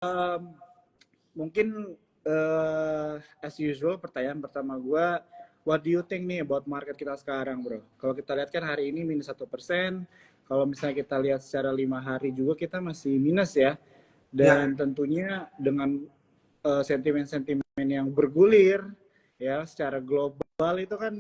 Um, mungkin as usual pertanyaan pertama gue, what do you think nih about market kita sekarang, bro? Kalau kita lihat kan hari ini minus 1%, kalau misalnya kita lihat secara 5 hari juga kita masih minus ya, dan Ya, tentunya dengan sentimen-sentimen yang bergulir ya secara global itu kan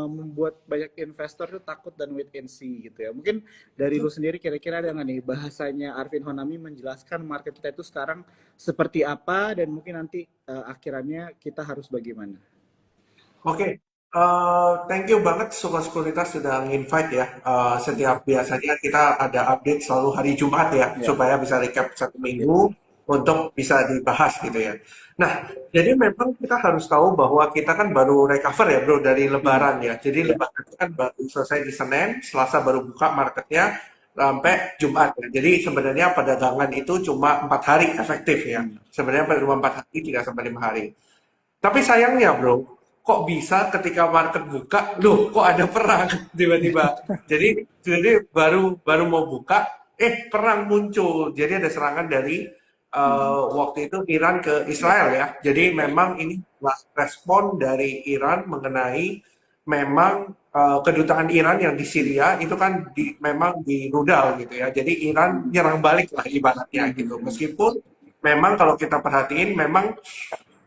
membuat banyak investor tuh takut dan wait and see gitu ya. Mungkin dari lu sendiri kira-kira ada nggak nih bahasanya Arvin Honami menjelaskan market kita itu sekarang seperti apa dan mungkin nanti akhirannya kita harus bagaimana? oke. Thank you banget Suka Sekuritas sudah nginvite ya. Setiap biasanya kita ada update selalu hari Jumat ya, Ya. supaya bisa recap satu Yes. minggu untuk bisa dibahas gitu ya. Nah, jadi memang kita harus tahu bahwa kita kan baru recover ya bro dari Hmm. Lebaran ya. Jadi Ya. Lebaran itu kan baru selesai di Senin, Selasa baru buka marketnya sampai Jumat ya. Jadi sebenarnya perdagangan itu cuma 4 hari efektif ya. Hmm. Sebenarnya cuma 4 hari, tidak sampai 5 hari. Tapi sayangnya bro, kok bisa ketika market buka, loh kok ada perang tiba-tiba. Jadi baru baru mau buka, perang muncul. Jadi ada serangan dari Hmm. waktu itu Iran ke Ya. Israel ya. Jadi Ya. memang ini adalah respon dari Iran mengenai memang kedutaan Iran yang di Syria itu kan memang dirudal gitu ya. Jadi Iran Hmm. nyerang balik lah ibaratnya gitu. Hmm. Meskipun memang kalau kita perhatiin memang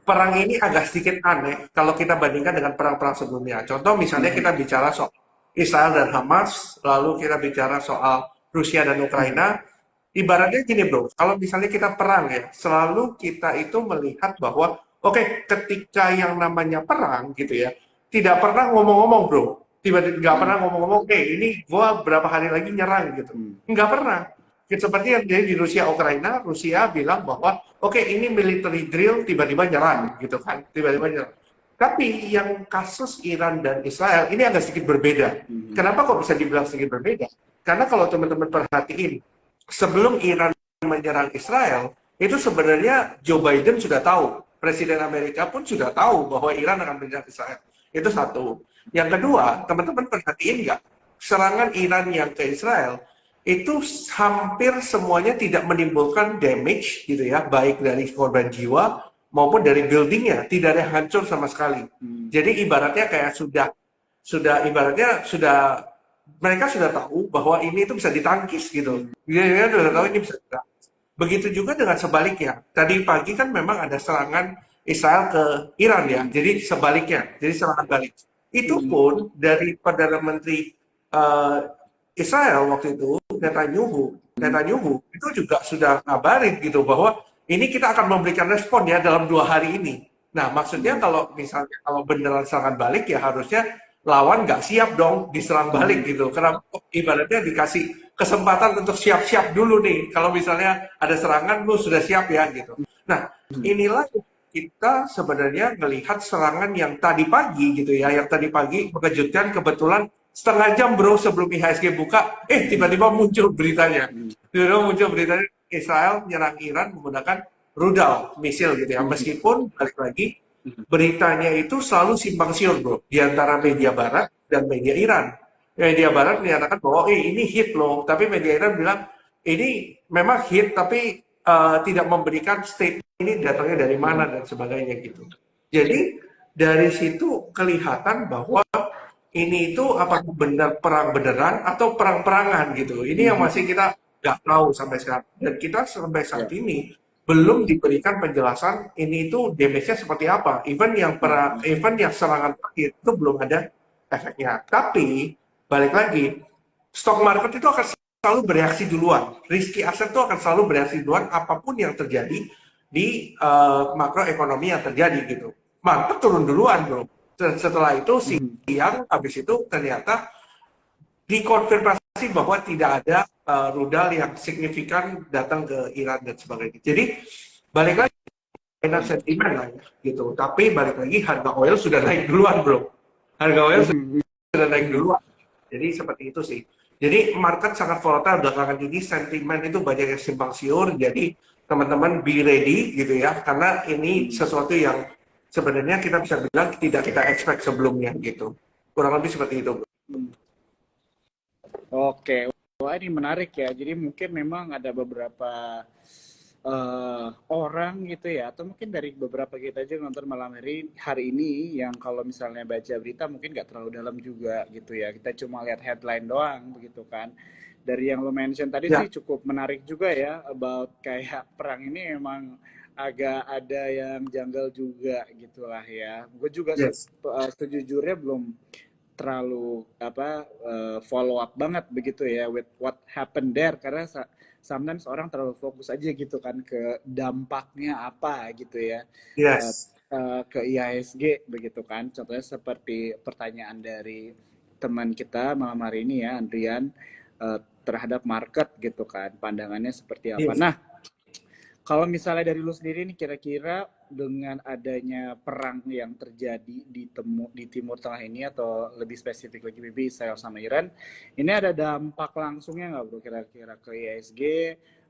perang ini agak sedikit aneh kalau kita bandingkan dengan perang-perang sebelumnya. Contoh misalnya Hmm. kita bicara soal Israel dan Hamas, lalu kita bicara soal Rusia dan Hmm. Ukraina. Ibaratnya gini bro, kalau misalnya kita perang ya, selalu kita itu melihat bahwa, oke, ketika yang namanya perang gitu ya, tidak pernah ngomong-ngomong bro. Tiba-tiba nggak Hmm. pernah ngomong-ngomong, ini gua berapa hari lagi nyerang gitu. Hmm. Nggak pernah. Seperti yang terjadi di Rusia Ukraina, Rusia bilang bahwa oke ini military drill tiba-tiba Hmm. nyerang gitu kan, tiba-tiba nyerang. Tapi yang kasus Iran dan Israel ini agak sedikit berbeda. Hmm. Kenapa kok bisa dibilang sedikit berbeda? Karena kalau teman-teman perhatiin, sebelum Iran menyerang Israel, itu sebenarnya Joe Biden sudah tahu, Presiden Amerika pun sudah tahu bahwa Iran akan menyerang Israel. Itu satu. Yang kedua, teman-teman perhatiin nggak, serangan Iran yang ke Israel itu hampir semuanya tidak menimbulkan damage gitu ya, baik dari korban jiwa maupun dari buildingnya, tidak ada yang hancur sama sekali. Hmm. Jadi ibaratnya kayak sudah ibaratnya sudah mereka sudah tahu bahwa ini itu bisa ditangkis gitu. Hmm. Dia sudah tahu Ya. ini bisa ditangkis. Begitu juga dengan sebaliknya. Tadi pagi kan memang ada serangan Israel ke Iran ya. Hmm. Jadi sebaliknya, jadi serangan balik. Itu Hmm. pun dari Perdana Menteri eh, Israel waktu itu Netanyahu itu juga sudah ngabarin gitu bahwa ini kita akan memberikan respon ya dalam 2 hari ini. Nah, maksudnya Hmm. kalau misalnya kalau beneran serangan balik ya harusnya lawan nggak siap dong diserang balik Hmm. gitu. Karena ibaratnya dikasih kesempatan untuk siap-siap dulu nih. Kalau misalnya ada serangan, lu sudah siap ya gitu. Nah, Hmm. inilah kita sebenarnya melihat serangan yang tadi pagi gitu ya, yang tadi pagi mengejutkan kebetulan setengah jam bro sebelum IHSG buka, Hmm. tiba-tiba muncul beritanya. Hmm. Tiba-tiba muncul beritanya Israel menyerang Iran menggunakan rudal, misil gitu ya. Hmm. Meskipun balik lagi beritanya itu selalu simpang siur bro di antara media Hmm. Barat dan media Iran. Media Barat menyatakan bahwa ini hit loh, tapi media Iran bilang ini memang hit tapi tidak memberikan statement ini datangnya dari Hmm. mana dan sebagainya gitu. Jadi dari situ kelihatan bahwa ini itu apakah benar perang beneran atau perang-perangan gitu. Ini yang Hmm. masih kita nggak tahu sampai sekarang. Dan kita sampai saat Ya. ini belum diberikan penjelasan ini itu damage-nya seperti apa. Hmm. Even yang serangan terakhir itu belum ada efeknya. Tapi balik lagi, stock market itu akan selalu bereaksi duluan. Risky asset itu akan selalu bereaksi duluan apapun yang terjadi di makroekonomi yang terjadi gitu. Market turun duluan bro. Setelah itu Hmm. siang habis itu ternyata dikonfirmasi bahwa tidak ada rudal yang signifikan datang ke Iran dan sebagainya. Jadi balik lagi Hmm. sentimen lah ya, gitu. Tapi balik lagi harga oil sudah naik duluan bro. Harga oil Hmm. sudah naik Hmm. duluan. Jadi seperti itu sih. Jadi market sangat volatile belakangan ini, sentimen itu banyak yang simpang siur. Jadi teman-teman be ready gitu ya, karena ini Hmm. sesuatu yang sebenarnya kita bisa bilang tidak kita expect sebelumnya gitu. Kurang lebih seperti itu. Hmm. Oke, wah ini menarik ya. Jadi mungkin memang ada beberapa orang gitu ya, atau mungkin dari beberapa kita aja nonton malam hari ini yang kalau misalnya baca berita mungkin nggak terlalu dalam juga gitu ya, kita cuma lihat headline doang begitu kan. Dari yang lo mention tadi Ya, sih cukup menarik juga ya, about kayak perang ini emang agak ada yang janggal juga gitulah ya. Gue juga yes. sejujurnya belum terlalu follow up banget begitu ya with what happened there, karena sometimes orang terlalu fokus aja gitu kan ke dampaknya apa gitu ya, uh, Yes. ke IHSG begitu kan. Contohnya seperti pertanyaan dari teman kita malam hari ini ya, Andrian, terhadap market gitu kan, pandangannya seperti apa. Yes. Nah, kalau misalnya dari lu sendiri nih, kira-kira dengan adanya perang yang terjadi di Timur Tengah ini, atau lebih spesifik lagi maybe Israel sama Iran, ini ada dampak langsungnya nggak bro kira-kira ke ISG,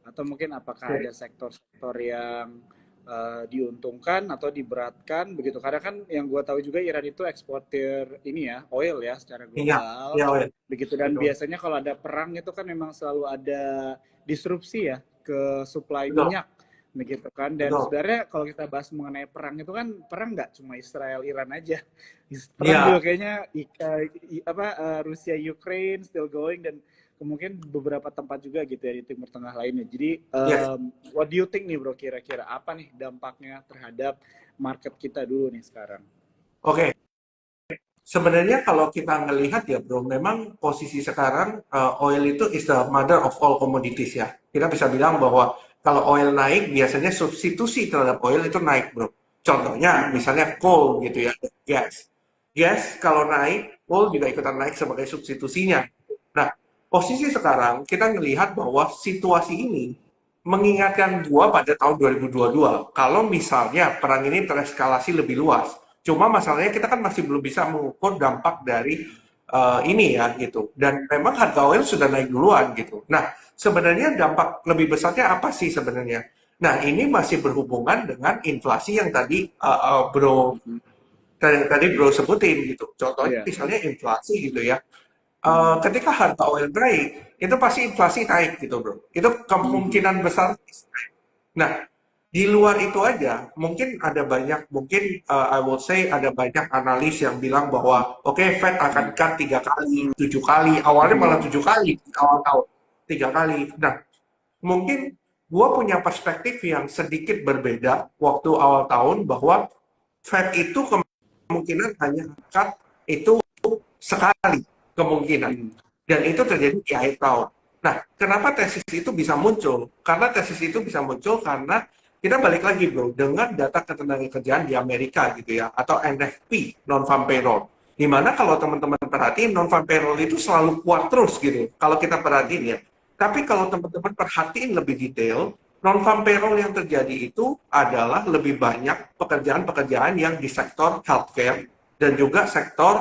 atau mungkin apakah ada Oke. sektor-sektor yang diuntungkan atau diberatkan begitu? Karena kan yang gue tahu juga Iran itu eksportir ini ya, oil ya secara Iya, global iya, oh ya, begitu, dan betul, biasanya kalau ada perang itu kan memang selalu ada disrupsi ya ke suplai betul, minyak begitu kan. Dan betul. sebenarnya kalau kita bahas mengenai perang itu kan, perang nggak cuma Israel Iran aja, perang juga Iya, kayaknya Rusia Ukraine still going, dan kemungkinan beberapa tempat juga gitu ya di Timur Tengah lainnya. Jadi yes. what do you think nih bro, kira-kira apa nih dampaknya terhadap market kita dulu nih sekarang? Oke. Sebenarnya kalau kita ngelihat ya bro, memang posisi sekarang oil itu is the mother of all commodities ya. Kita bisa bilang bahwa kalau oil naik, biasanya substitusi terhadap oil itu naik bro. Contohnya Hmm. misalnya coal gitu ya, gas. Gas kalau naik, coal juga ikutan naik sebagai substitusinya. Nah, posisi sekarang kita melihat bahwa situasi ini mengingatkan gua pada tahun 2022. Kalau misalnya perang ini tereskalasi lebih luas. Cuma masalahnya kita kan masih belum bisa mengukur dampak dari ini ya gitu. Dan memang harga oil sudah naik duluan gitu. Nah, sebenarnya dampak lebih besarnya apa sih sebenarnya? Nah, ini masih berhubungan dengan inflasi yang tadi Hmm. tadi bro sebutin gitu. Contohnya Iya. misalnya inflasi gitu ya. Hmm. Ketika harga oil naik, itu pasti inflasi naik gitu bro. Itu Hmm. kemungkinan besar. Nah, di luar itu aja, mungkin ada banyak, mungkin I will say ada banyak analis yang bilang bahwa oke, Fed akan cut 3 kali, 7 kali, awalnya malah Hmm. 7 kali di awal tahun, 3 kali. Nah, mungkin gua punya perspektif yang sedikit berbeda waktu awal tahun bahwa Fed itu kemungkinan hanya cut itu sekali kemungkinan. Hmm. Dan itu terjadi di akhir tahun. Nah, kenapa tesis itu bisa muncul? Karena tesis itu bisa muncul karena kita balik lagi bro, dengan data ketenagakerjaan di Amerika gitu ya, atau NFP, non-farm payroll. Dimana kalau teman-teman perhatiin, non-farm payroll itu selalu kuat terus gitu, kalau kita perhatiin ya. Tapi kalau teman-teman perhatiin lebih detail, non-farm payroll yang terjadi itu adalah lebih banyak pekerjaan-pekerjaan yang di sektor healthcare dan juga sektor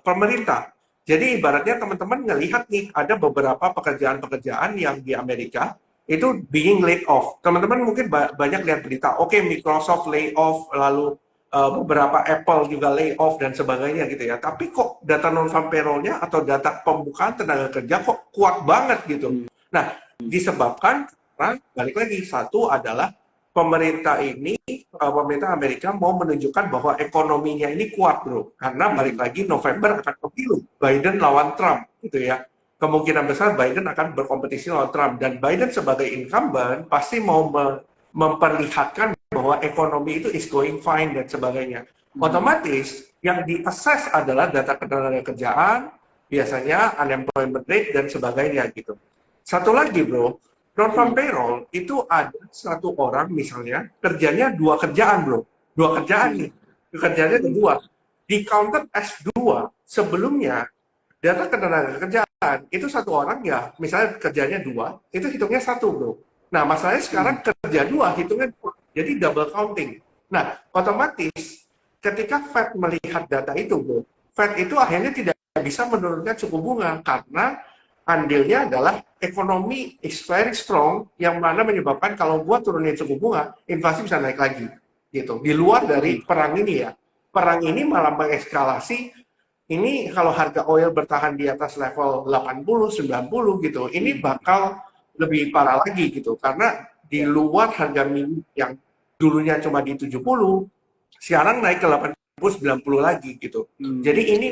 pemerintah. Jadi ibaratnya teman-teman ngelihat nih ada beberapa pekerjaan-pekerjaan yang di Amerika itu being laid off. Teman-teman mungkin banyak lihat berita, oke Microsoft lay off, lalu beberapa Apple juga lay off dan sebagainya gitu ya. Tapi kok data non-farm payroll-nya atau data pembukaan tenaga kerja kok kuat banget gitu. Hmm. Nah, disebabkan karena balik lagi, satu adalah pemerintah ini, pemerintah Amerika mau menunjukkan bahwa ekonominya ini kuat bro, karena balik Hmm. lagi November akan pemilu Biden lawan Trump gitu ya. Kemungkinan besar Biden akan berkompetisi lawan Trump, dan Biden sebagai incumbent pasti mau memperlihatkan bahwa ekonomi itu is going fine dan sebagainya. Hmm. Otomatis yang di-assess adalah data ketenagakerjaan, biasanya unemployment rate dan sebagainya gitu. Satu lagi bro, non-farm Hmm. payroll itu ada satu orang misalnya kerjanya 2 kerjaan bro, 2 kerjaan Hmm. nih, kerjanya ada Hmm. 2, di counter S2 sebelumnya data ketenaga kerjaan itu satu orang ya, misalnya kerjanya 2, itu hitungnya 1 bro. Nah masalahnya sekarang Hmm. kerja 2 hitungnya 2, jadi double counting. Nah otomatis ketika Fed melihat data itu bro, Fed itu akhirnya tidak bisa menurunkan suku bunga karena andilnya adalah ekonomi is very strong, yang mana menyebabkan kalau gua turunin suku bunga, inflasi bisa naik lagi gitu. Di luar dari Hmm. perang ini ya, perang ini malah mengekskalasi. Ini kalau harga oil bertahan di atas level 80 90 gitu, ini bakal lebih parah lagi gitu, karena di luar harga minimum yang dulunya cuma di 70, sekarang naik ke 80, 90 lagi gitu. Jadi ini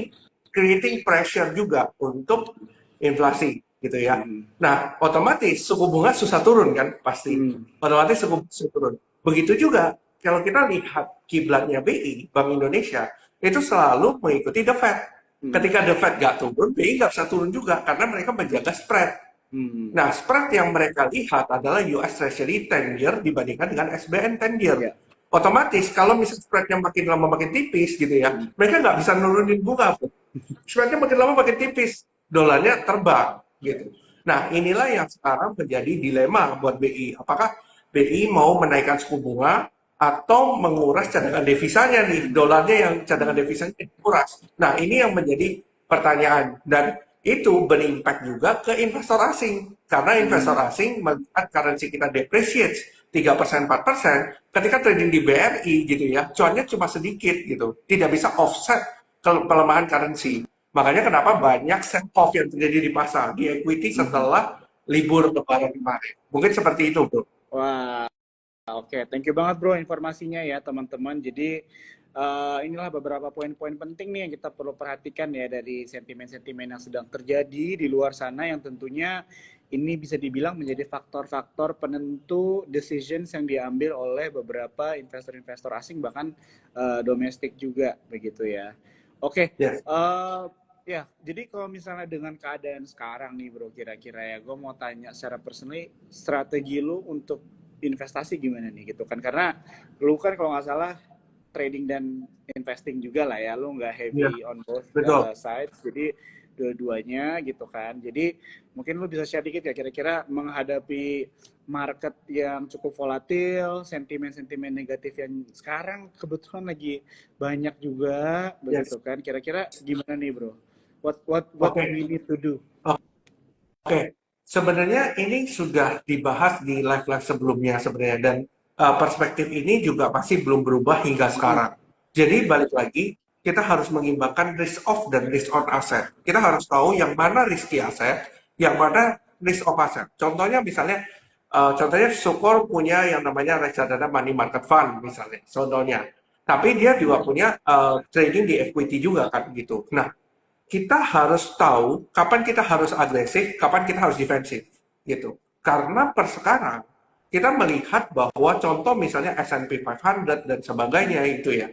creating pressure juga untuk inflasi gitu ya. Nah, otomatis suku bunga susah turun kan pasti. Otomatis suku bunga susah turun. Begitu juga kalau kita lihat kiblatnya BI, Bank Indonesia, itu selalu mengikuti The Fed. Ketika The Fed nggak turun, BI nggak bisa turun juga karena mereka menjaga spread. Nah, spread yang mereka lihat adalah US Treasury 10 year dibandingkan dengan SBN 10 year. Otomatis kalau misalnya spreadnya makin lama makin tipis gitu ya, mereka nggak bisa nurunin bunga. Spreadnya makin lama makin tipis, dolarnya terbang gitu. Nah, inilah yang sekarang menjadi dilema buat BI. Apakah BI mau menaikkan suku bunga atau menguras cadangan devisanya nih, dolarnya yang cadangan devisanya dikuras. Nah, ini yang menjadi pertanyaan dan itu berimpact juga ke investor asing karena investor asing melihat currency kita depreciate 3%, 4%, ketika trading di BRI gitu ya, cuannya cuma sedikit gitu, tidak bisa offset pelemahan currency. Makanya kenapa banyak sell off yang terjadi di pasar, di equity setelah libur lebaran kemarin. Mungkin seperti itu, Bro. Wah, oke. Thank you banget, Bro, informasinya ya, teman-teman. Jadi, inilah beberapa poin-poin penting nih yang kita perlu perhatikan ya dari sentimen-sentimen yang sedang terjadi di luar sana yang tentunya ini bisa dibilang menjadi faktor-faktor penentu decisions yang diambil oleh beberapa investor-investor asing bahkan domestik juga begitu ya. Oke, Yes. ya, jadi kalau misalnya dengan keadaan sekarang nih Bro, kira-kira ya, gue mau tanya secara personally, strategi lu untuk investasi gimana nih gitu kan? Karena lu kan kalau nggak salah trading dan investing juga lah ya, lu nggak heavy on both Betul. sides, jadi dua-duanya gitu kan. Jadi mungkin lu bisa share dikit ya kira-kira menghadapi market yang cukup volatil, sentimen-sentimen negatif yang sekarang kebetulan lagi banyak juga begitu Yes. kan. Kira-kira gimana nih bro? What Oke. we need to do? Oke, sebenarnya ini sudah dibahas di live-live sebelumnya sebenarnya dan perspektif ini juga pasti belum berubah hingga sekarang. Jadi balik lagi, kita harus mengimbangkan risk off dan risk on aset. Kita harus tahu yang mana risky aset, yang mana risk off aset. Contohnya misalnya, contohnya Sukor punya yang namanya reksadana money market fund misalnya, contohnya. Tapi dia juga punya trading di equity juga kan gitu. Nah, kita harus tahu kapan kita harus agresif, kapan kita harus defensif, gitu. Karena per sekarang kita melihat bahwa contoh misalnya S&P 500 dan sebagainya itu ya,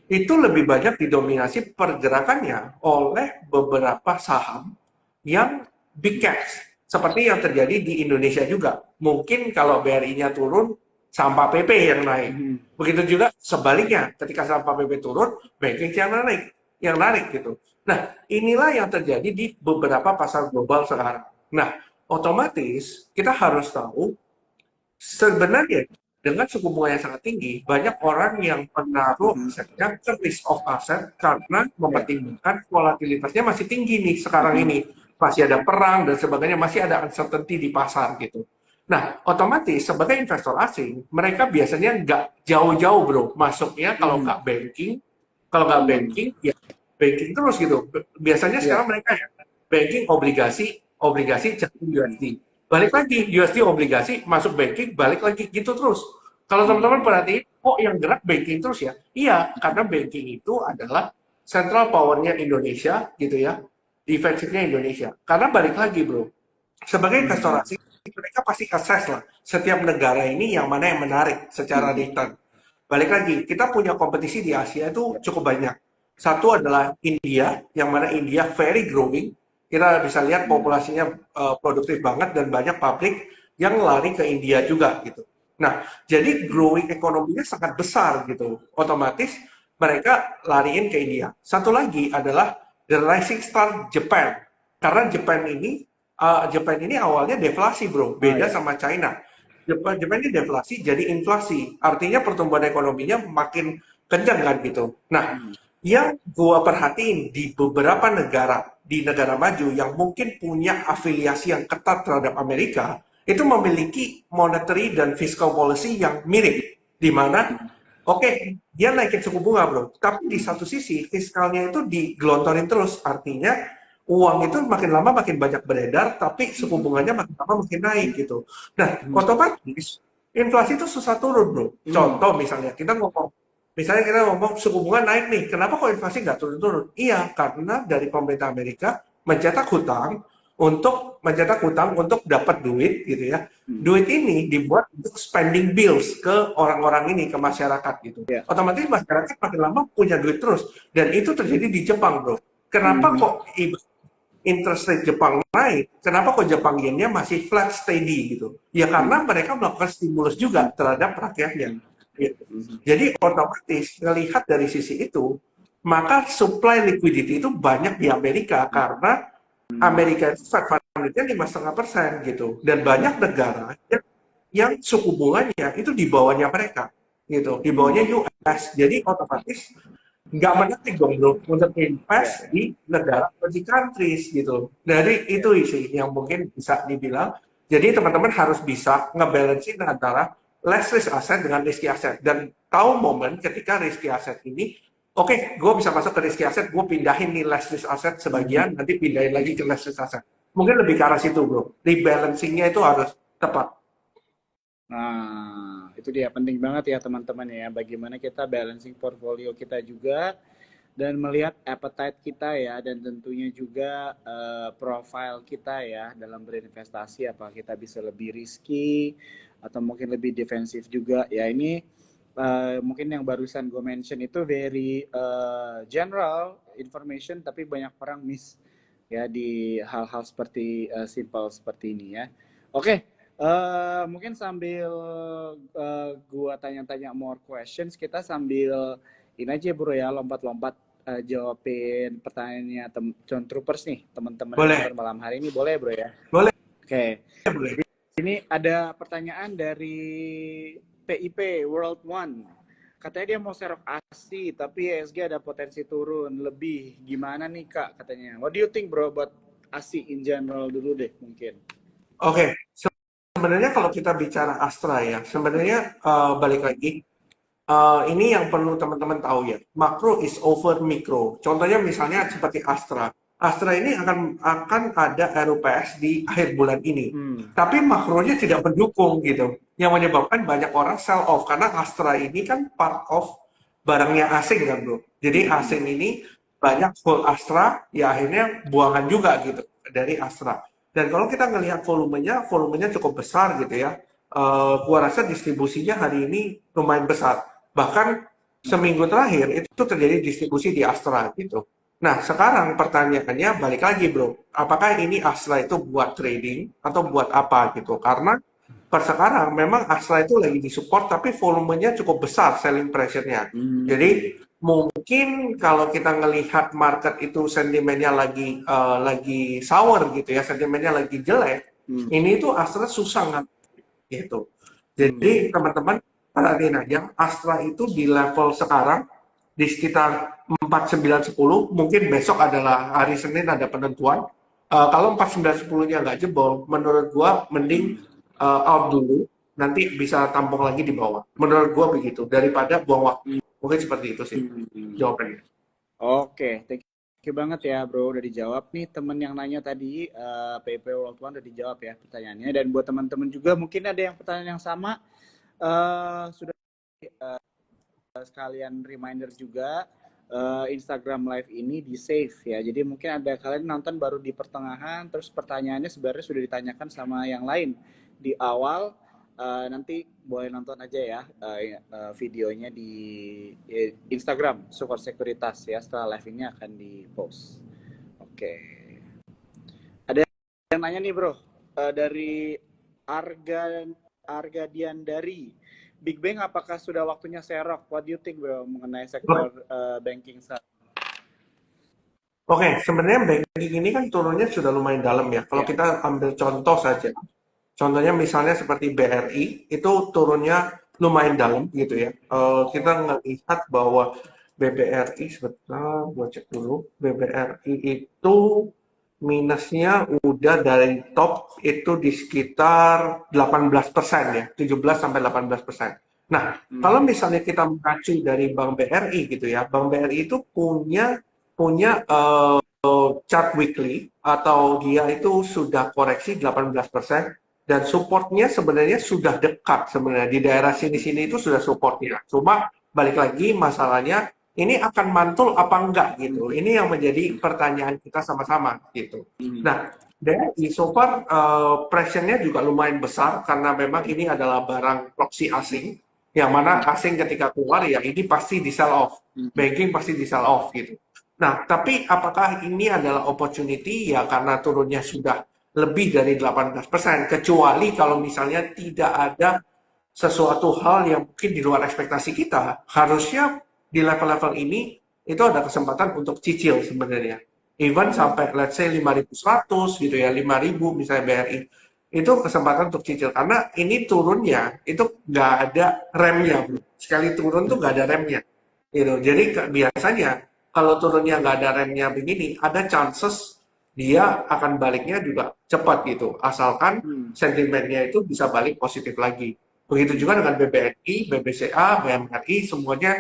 itu lebih banyak didominasi pergerakannya oleh beberapa saham yang big caps, seperti yang terjadi di Indonesia juga. Mungkin kalau BRI-nya turun, saham PP yang naik. Begitu juga sebaliknya, ketika saham PP turun, banking yang naik gitu. Nah, inilah yang terjadi di beberapa pasar global sekarang. Nah, otomatis kita harus tahu sebenarnya dengan suku bunga yang sangat tinggi, banyak orang yang menaruh asetnya ke risk of asset karena mempertimbangkan volatilitasnya masih tinggi nih sekarang ini. Masih ada perang dan sebagainya, masih ada uncertainty di pasar gitu. Nah, otomatis sebagai investor asing, mereka biasanya nggak jauh-jauh bro, masuknya kalau nggak banking, ya banking terus gitu. Biasanya sekarang mereka ya banking obligasi cenderung USD. Balik lagi USD obligasi masuk banking, balik lagi gitu terus. Kalau teman-teman perhatiin, kok yang gerak banking terus ya? Iya, karena banking itu adalah central powernya Indonesia gitu ya, defensifnya Indonesia. Karena balik lagi bro, sebagai investor asing mereka pasti assess lah setiap negara ini yang mana yang menarik secara return. Balik lagi, kita punya kompetisi di Asia itu cukup banyak. Satu adalah India, yang mana India very growing. Kita bisa lihat populasinya produktif banget dan banyak pabrik yang lari ke India juga gitu. Nah, jadi growing ekonominya sangat besar gitu. Otomatis mereka lariin ke India. Satu lagi adalah the rising star Japan. Karena Japan ini awalnya deflasi bro, beda sama China. Jepang ini deflasi jadi inflasi. Artinya pertumbuhan ekonominya makin kencang kan gitu. Nah, yang gua perhatiin di beberapa negara, di negara maju yang mungkin punya afiliasi yang ketat terhadap Amerika, itu memiliki monetary dan fiscal policy yang mirip. Di mana, oke, dia naikin suku bunga bro, tapi di satu sisi fiskalnya itu digelontorin terus. Artinya, uang itu makin lama makin banyak beredar, tapi suku bunganya makin lama makin naik gitu. Nah, otomatis Inflasi itu susah turun, bro. Contoh misalnya, kita ngomong suku bunga naik nih, kenapa kok inflasi nggak turun-turun? Iya, karena dari pemerintah Amerika mencetak hutang untuk dapat duit gitu ya. Duit ini dibuat untuk spending bills ke orang-orang ini, ke masyarakat gitu. Ya. Otomatis masyarakat makin lama punya duit terus. Dan itu terjadi di Jepang, bro. Kenapa kok interest rate Jepang naik, kenapa kok Jepang yen-nya masih flat steady gitu? Ya karena mereka melakukan stimulus juga terhadap rakyatnya. Gitu. Jadi otomatis melihat dari sisi itu, maka supply liquidity itu banyak di Amerika karena Amerika itu Fed Fund rate-nya 5,5% gitu, dan banyak negara yang suku bunganya itu di bawahnya mereka gitu, di bawahnya US. Jadi otomatis nggak menarik dong bro untuk invest di negara emerging countries gitu. Dari itu sih yang mungkin bisa dibilang. Jadi teman-teman harus bisa ngebalancing antara less risk asset dengan risky asset dan tahu momen ketika risky asset ini oke, gue bisa masuk ke risky asset, gue pindahin nih less risk asset sebagian, nanti pindahin lagi ke less risk asset. Mungkin lebih ke arah situ bro. Rebalancingnya itu harus tepat. Nah, itu dia penting banget ya teman-teman ya, bagaimana kita balancing portfolio kita juga dan melihat appetite kita ya, dan tentunya juga profile kita ya dalam berinvestasi, apa kita bisa lebih risky atau mungkin lebih defensif juga ya. Ini mungkin yang barusan gue mention itu very general information, tapi banyak orang miss ya di hal-hal seperti simple seperti ini ya. Oke. Mungkin sambil gua tanya-tanya more questions, kita sambil ini aja bro ya, lompat-lompat jawabin pertanyaannya John Troopers nih, teman-teman yang nonton malam hari ini, boleh bro ya? Boleh. Oke. Boleh. Ini ada pertanyaan dari PIP World One. Katanya dia mau serok ASI, tapi ESG ada potensi turun lebih. Gimana nih kak katanya? What do you think bro buat ASI in general dulu deh mungkin? Oke. Sebenarnya kalau kita bicara Astra ya, sebenarnya balik lagi, ini yang perlu teman-teman tahu ya, makro is over mikro. Contohnya misalnya seperti Astra. Astra ini akan ada RUPS di akhir bulan ini, tapi makronya tidak mendukung gitu, yang menyebabkan banyak orang sell off karena Astra ini kan part of barangnya asing kan bro. Jadi asing ini banyak full Astra, ya akhirnya buangan juga gitu dari Astra. Dan kalau kita ngelihat volumenya cukup besar gitu ya. Gua rasa distribusinya hari ini lumayan besar. Bahkan seminggu terakhir itu terjadi distribusi di Astra gitu. Nah, sekarang pertanyaannya balik lagi bro. Apakah ini Astra itu buat trading atau buat apa gitu? Karena per sekarang memang Astra itu lagi disupport tapi volumenya cukup besar selling pressure-nya. Jadi mungkin kalau kita ngelihat market itu sentimennya lagi sour gitu ya, sentimennya lagi jelek, ini tuh Astra susah nggak gitu. Jadi teman-teman perhatiin aja, Astra itu di level sekarang di sekitar 4910, mungkin besok adalah hari Senin ada penentuan. Kalau 4910-nya nggak jebol, menurut gua mending out dulu, nanti bisa tampung lagi di bawah. Menurut gua begitu, daripada buang waktu. Mungkin seperti itu sih jawabannya. Oke, thank you banget ya bro, udah dijawab nih temen yang nanya tadi, PP World One udah dijawab ya pertanyaannya. Dan buat teman-teman juga mungkin ada yang pertanyaan yang sama, sudah sekalian reminder juga, Instagram live ini di save ya. Jadi mungkin ada kalian nonton baru di pertengahan, terus pertanyaannya sebenarnya sudah ditanyakan sama yang lain di awal. Nanti boleh nonton aja ya videonya di Instagram Support Sekuritas ya, setelah live ini akan di post. Oke. Ada yang nanya nih bro, dari Arga Diandari, Big Bang apakah sudah waktunya serok? What do you think bro mengenai sektor banking saham? Oke, sebenarnya banking ini kan turunnya sudah lumayan dalam ya. Kalau kita ambil contoh saja, contohnya misalnya seperti BRI, itu turunnya lumayan dalam gitu ya. Kita ngelihat bahwa BBRI, sebentar, gue cek dulu. BBRI itu minusnya udah dari top itu di sekitar 18% ya, 17-18%. Nah, kalau misalnya kita mengacu dari Bank BRI gitu ya, Bank BRI itu punya chart weekly atau dia itu sudah koreksi 18% dan supportnya sebenarnya sudah dekat sebenarnya di daerah sini-sini itu sudah supportnya. Cuma balik lagi masalahnya ini akan mantul apa enggak gitu. Ini yang menjadi pertanyaan kita sama-sama gitu. Nah, BRI so far pressure-nya juga lumayan besar karena memang ini adalah barang proxy asing yang mana asing ketika keluar ya ini pasti di sell off. Banking pasti di sell off gitu. Nah, tapi apakah ini adalah opportunity ya karena turunnya sudah lebih dari 18%, kecuali kalau misalnya tidak ada sesuatu hal yang mungkin di luar ekspektasi kita, harusnya di level-level ini itu ada kesempatan untuk cicil sebenarnya. Even sampai let's say 5.100 gitu ya, 5.000 misalnya BRI, itu kesempatan untuk cicil. Karena ini turunnya, itu nggak ada remnya, bro. Sekali turun tuh nggak ada remnya. Gitu. Jadi biasanya kalau turunnya nggak ada remnya begini, ada chances dia akan baliknya juga cepat gitu. Asalkan sentimennya itu bisa balik positif lagi. Begitu juga dengan BBNI, BBCA, BMRI, semuanya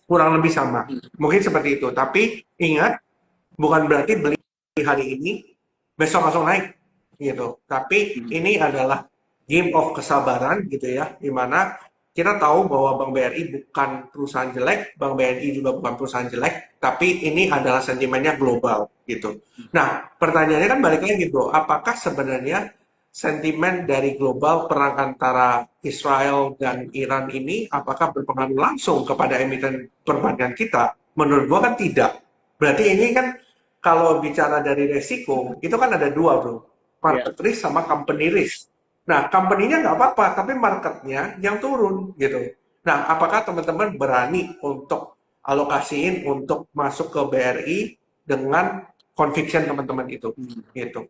kurang lebih sama. Mungkin seperti itu. Tapi ingat, bukan berarti beli hari ini, besok langsung naik. Gitu. Tapi ini adalah game of kesabaran gitu ya, dimana kita tahu bahwa Bank BRI bukan perusahaan jelek, Bank BNI juga bukan perusahaan jelek, tapi ini adalah sentimennya global gitu. Nah, pertanyaannya kan balik lagi bro, apakah sebenarnya sentimen dari global perang antara Israel dan Iran ini apakah berpengaruh langsung kepada emiten perbankan kita? Menurut gua kan tidak. Berarti ini kan kalau bicara dari resiko, itu kan ada dua bro, market risk sama company risk. Nah, company-nya nggak apa-apa, tapi marketnya yang turun gitu. Nah, apakah teman-teman berani untuk alokasiin untuk masuk ke BRI dengan conviction teman-teman itu? Gitu.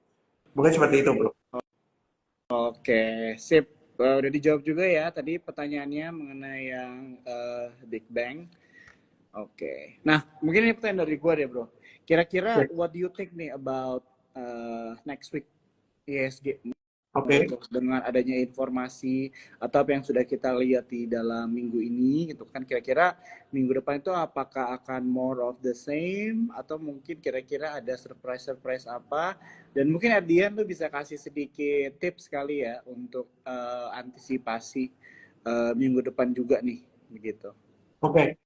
Mungkin seperti itu, bro. Oke, sip. Udah dijawab juga ya tadi pertanyaannya mengenai yang Big Bang. Oke. Nah, mungkin ini pertanyaan dari gue deh, bro. Kira-kira what do you think nih about next week ISG? Oke. Dengan adanya informasi atau apa yang sudah kita lihat di dalam minggu ini gitu kan, kira-kira minggu depan itu apakah akan more of the same atau mungkin kira-kira ada surprise apa, dan mungkin at the end lu bisa kasih sedikit tips kali ya untuk antisipasi minggu depan juga nih begitu. Oke.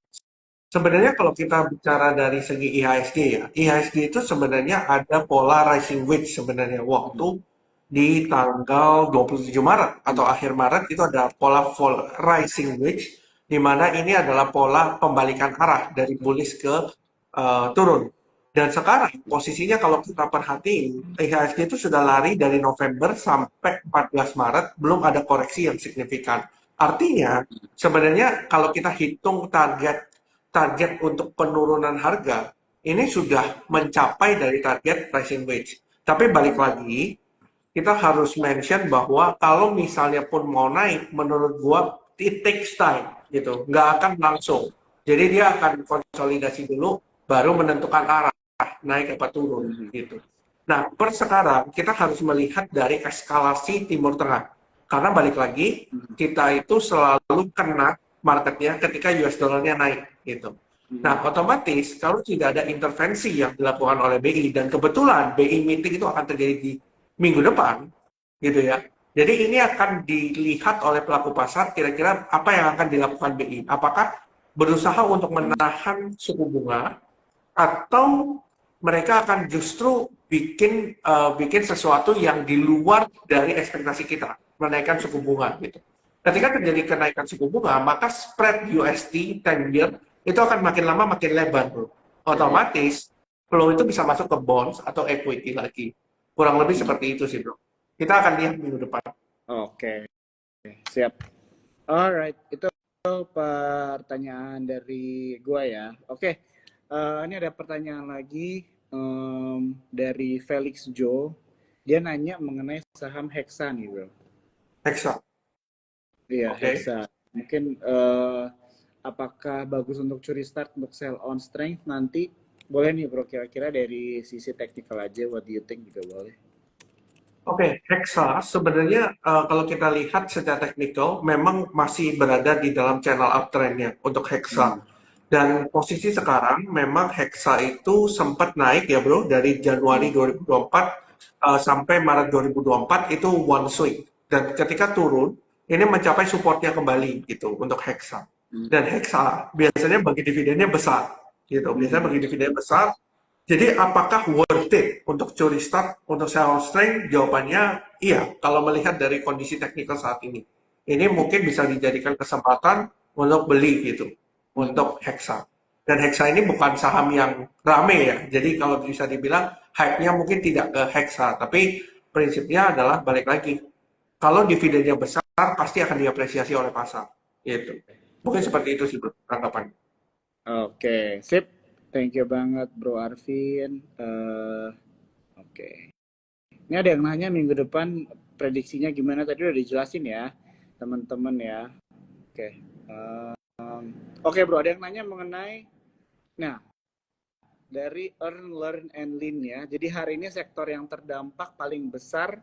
Sebenarnya kalau kita bicara dari segi IHSG ya, IHSG itu sebenarnya ada pola rising wedge sebenarnya waktu di tanggal 27 Maret atau akhir Maret itu ada pola fall rising wedge di mana ini adalah pola pembalikan arah dari bullish ke turun. Dan sekarang posisinya kalau kita perhatiin IHSG itu sudah lari dari November sampai 14 Maret belum ada koreksi yang signifikan. Artinya sebenarnya kalau kita hitung target untuk penurunan harga ini sudah mencapai dari target pricing wedge. Tapi balik lagi, kita harus mention bahwa kalau misalnya pun mau naik, menurut gua it takes time gitu, nggak akan langsung. Jadi dia akan konsolidasi dulu, baru menentukan arah naik apa turun gitu. Nah, per sekarang kita harus melihat dari eskalasi Timur Tengah, karena balik lagi kita itu selalu kena marketnya ketika US dollar-nya naik gitu. Nah, otomatis kalau tidak ada intervensi yang dilakukan oleh BI dan kebetulan BI meeting itu akan terjadi di minggu depan gitu ya. Jadi ini akan dilihat oleh pelaku pasar kira-kira apa yang akan dilakukan BI. Apakah berusaha untuk menahan suku bunga atau mereka akan justru bikin sesuatu yang di luar dari ekspektasi kita, menaikkan suku bunga gitu. Ketika terjadi kenaikan suku bunga, maka spread USD 10 year itu akan makin lama makin lebar, bro. Otomatis flow itu bisa masuk ke bonds atau equity lagi. Kurang lebih seperti itu sih, bro. Kita akan lihat minggu depan. Oke, siap. Alright, itu pertanyaan dari gua ya. Oke, ini ada pertanyaan lagi dari Felix Joe. Dia nanya mengenai saham Hexa nih, bro. Hexa. Iya, Hexa. Mungkin apakah bagus untuk curi start untuk sell on strength nanti? Boleh nih bro, kira-kira dari sisi technical aja, what do you think juga boleh. Oke, Hexa sebenarnya kalau kita lihat secara teknikal memang masih berada di dalam channel uptrendnya untuk Hexa. Dan posisi sekarang memang Hexa itu sempat naik ya bro, dari Januari 2024 sampai Maret 2024 itu one swing. Dan ketika turun, ini mencapai supportnya kembali gitu untuk Hexa. Dan Hexa biasanya bagi dividennya besar gitu. Biasanya bagi dividennya besar. Jadi apakah worth it untuk curi start untuk sell strength? Jawabannya iya. Kalau melihat dari kondisi teknikal saat ini, ini mungkin bisa dijadikan kesempatan untuk beli gitu untuk Hexa. Dan Hexa ini bukan saham yang rame ya. Jadi kalau bisa dibilang hype-nya mungkin tidak ke Hexa, tapi prinsipnya adalah balik lagi. Kalau dividennya besar, pasti akan diapresiasi oleh pasar. Gitu. Mungkin seperti itu sih bro, tanggapan. Oke, sip. Thank you banget Bro Arvin. Oke. Ini ada yang nanya minggu depan prediksinya gimana? Tadi udah dijelasin ya, teman-teman ya. Oke. Oke Bro, ada yang nanya mengenai, nah dari Earn, Learn, and Lean ya. Jadi hari ini sektor yang terdampak paling besar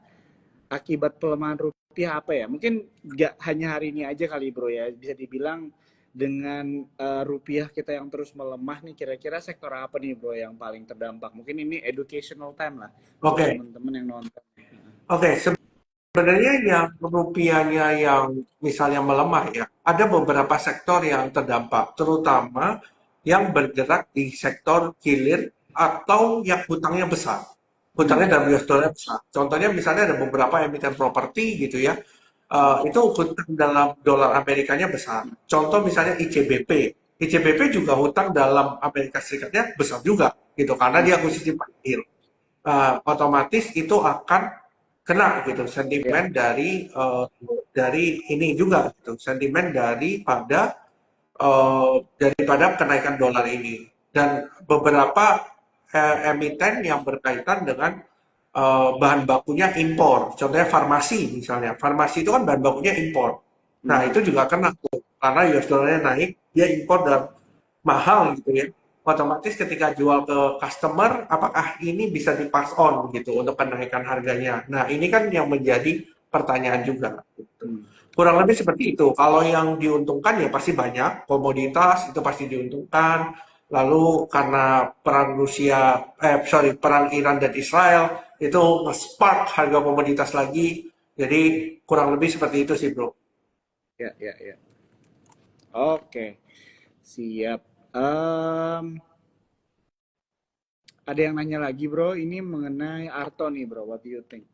akibat pelemahan rupiah apa ya? Mungkin nggak hanya hari ini aja kali Bro ya. Bisa dibilang dengan rupiah kita yang terus melemah nih, kira-kira sektor apa nih Bro yang paling terdampak? Mungkin ini educational time lah buat Oke. teman-teman yang nonton. Oke, sebenarnya yang rupiahnya yang misalnya melemah ya, ada beberapa sektor yang terdampak, terutama yang bergerak di sektor hilir atau yang hutangnya besar. Hutangnya dalam US dollar besar. Contohnya misalnya ada beberapa emiten properti gitu ya, itu hutang dalam dolar Amerikanya besar. Contoh misalnya ICBP. ICBP juga hutang dalam Amerika Serikatnya besar juga gitu karena dia akuisisi Panin. Otomatis itu akan kena gitu sentimen dari ini juga gitu sentimen daripada kenaikan dolar ini dan beberapa emiten yang berkaitan dengan bahan bakunya impor, contohnya farmasi misalnya, farmasi itu kan bahan bakunya impor, nah itu juga kena tuh karena US dollarnya naik, dia impor dan mahal gitu ya, otomatis ketika jual ke customer, apakah ini bisa di-pass on gitu untuk kenaikan harganya. Nah, ini kan yang menjadi pertanyaan juga. Gitu. Kurang lebih seperti itu. Kalau yang diuntungkan ya pasti banyak, komoditas itu pasti diuntungkan. Lalu karena perang Iran dan Israel itu nge-spark harga komoditas lagi. Jadi kurang lebih seperti itu sih, bro. Ya, ya, ya. Oke, siap. Ada yang nanya lagi bro, ini mengenai Arto nih bro, what do you think?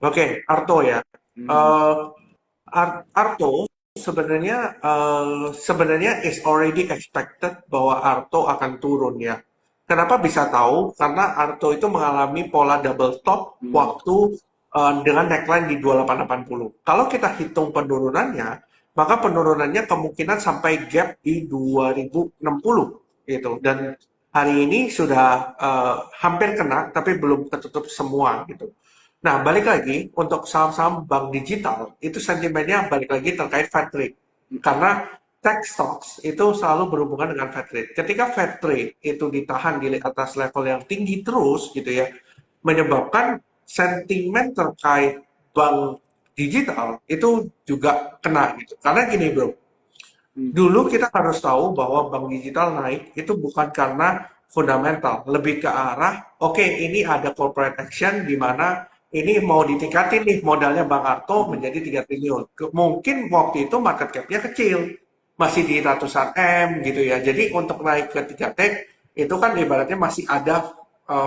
Oke, Arto ya. Eh, Arto sebenarnya is already expected bahwa Arto akan turun ya. Kenapa bisa tahu? Karena Arto itu mengalami pola double top waktu dengan neckline di 2880. Kalau kita hitung penurunannya, maka penurunannya kemungkinan sampai gap di 2060 gitu. Dan hari ini sudah hampir kena, tapi belum ketutup semua gitu. Nah, balik lagi untuk saham-saham bank digital itu sentimennya balik lagi terkait Fed rate. Karena tech stocks itu selalu berhubungan dengan Fed rate. Ketika Fed rate itu ditahan di atas level yang tinggi terus gitu ya, menyebabkan sentimen terkait bank digital itu juga kena gitu. Karena gini, Bro. Dulu kita harus tahu bahwa bank digital naik itu bukan karena fundamental, lebih ke arah oke, ini ada corporate action di mana ini mau ditingkatin nih modalnya Bang Arto menjadi 3 triliun. Mungkin waktu itu market cap-nya kecil, masih di ratusan M gitu ya. Jadi untuk naik ke 3T itu kan ibaratnya masih ada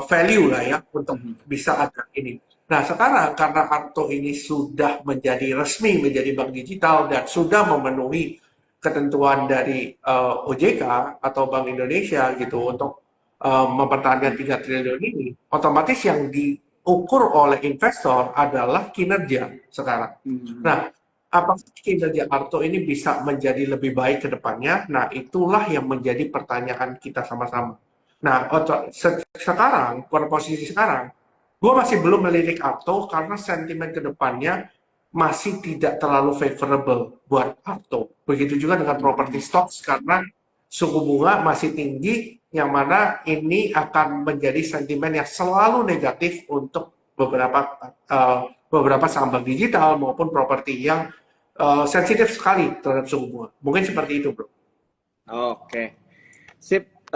value lah ya untuk bisa ada ini. Nah sekarang karena Arto ini sudah menjadi resmi menjadi bank digital dan sudah memenuhi ketentuan dari OJK atau Bank Indonesia gitu untuk mempertahankan 3 triliun ini, otomatis yang diukur oleh investor adalah kinerja sekarang. Nah, apakah kinerja Arto ini bisa menjadi lebih baik ke depannya? Nah, itulah yang menjadi pertanyaan kita sama-sama. Nah, sekarang, pada posisi sekarang, gue masih belum melirik Arto karena sentimen ke depannya masih tidak terlalu favorable buat Arto. Begitu juga dengan property stocks karena suku bunga masih tinggi yang mana ini akan menjadi sentimen yang selalu negatif untuk beberapa saham bank digital maupun properti yang sensitif sekali terhadap suku bunga. Mungkin seperti itu, bro. Oke, sip.